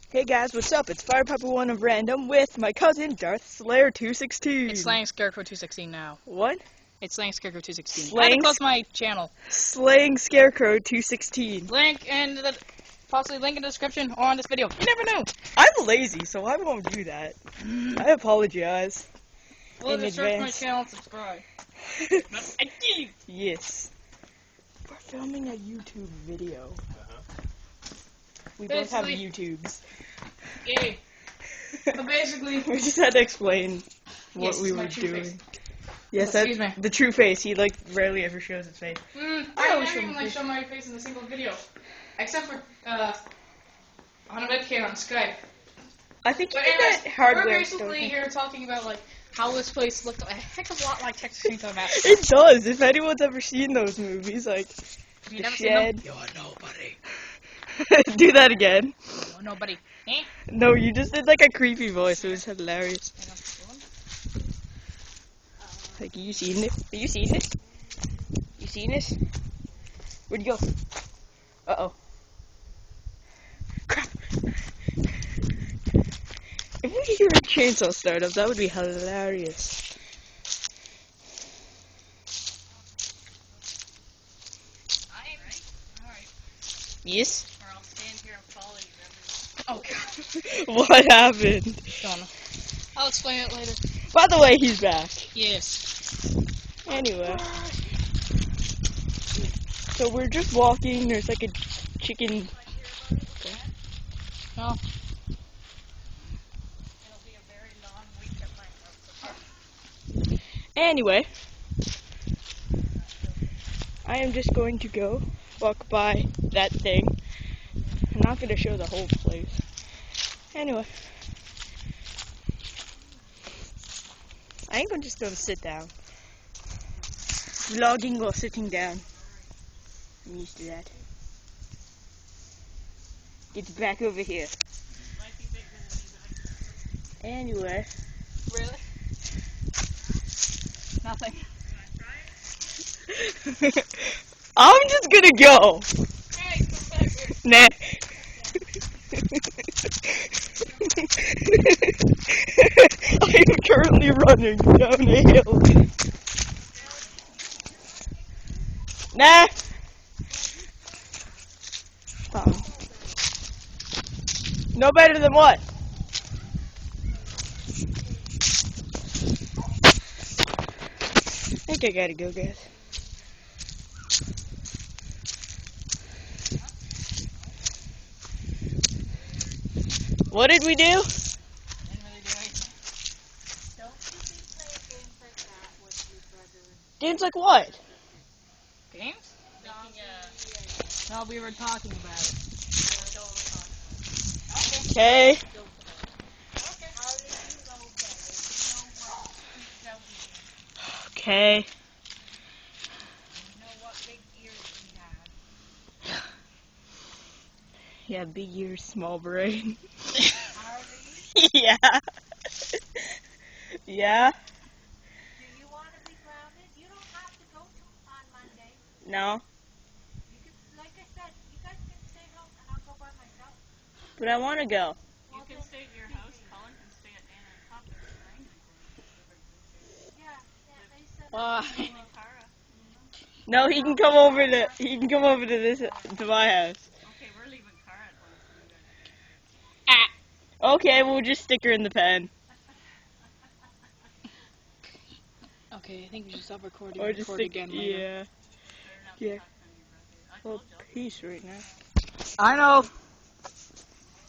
Hey guys, what's up? It's Fire Pepper 1 of Random with my cousin Darth Slayer 216. It's Slaying Scarecrow 216 now. What? It's Slaying Scarecrow 216. I had Slaying to close my channel. Slaying Scarecrow 216. Link in the description or on this video. You never know. I'm lazy, so I won't do that. I apologize. Well, in just search my advance. channel and subscribe. Yes. We're filming a YouTube video. We both Basically- have YouTubes. Yay. So basically, We just had to explain what Yes, we it's my were true doing. face. Yes, Excuse that's me. the true face. He rarely ever shows his face. I always never show even my face. show my face in a single video, except for on a webcam on Skype. I think you But did anyways, that hardware we're stuff. basically here talking about like how this place looked a heck of a lot like Texas Chainsaw Massacre. It does. If anyone's ever seen those movies, like Have you The never Shed. seen them? You're nobody. Do that again. You're nobody. Eh? No, you just did like a creepy voice. It was hilarious. Like, you seen it? Have you seen it? You seen it? Where'd you go? Uh-oh. Crap. If we hear a chainsaw start up, that would be hilarious. Alright. Yes? Or I'll stand here and follow you. Oh god. What happened? Don't know. I'll explain it later. By the way, he's back. Yes. Anyway. So we're just walking. There's like a chicken. No. Anyway. I am just going to go walk by that thing. I'm not going to show the whole place. Anyway. I think I'm just going to sit down. Vlogging while sitting down. I'm used to that. Get back over here. Anyway. Really? Nothing. I'm just gonna go. Hey, come back here. Nah. I am currently running down a hill. Nah. No better than what? I think I gotta go, guys. What did we do? Didn't really do anything. Don't you be playing games like that with your brother? Games like what? Games? No, we were talking about it. Okay. How do you know better? You know what freaks out you. Okay. You know what big ears we have. Yeah, big ears, small brain. Harley, Yeah. Yeah. do you want to be grounded? You don't have to go on Monday. No. You can, like I said, you guys can stay home and I'll go by myself. But I want to go. Well, You can stay at your house, Colin can stay at Anna and Poplar's, right? Yeah, they said Why? And Cara. No, he can come over to. He can come over to this to my house. Okay, we're leaving Cara at home so you guys can Okay, we'll just stick her in the pen. Okay, I think we should stop recording Or and just record stick. again later. Yeah. better not Yeah. be touching your birthday. I Well, told you. peace right now. I know.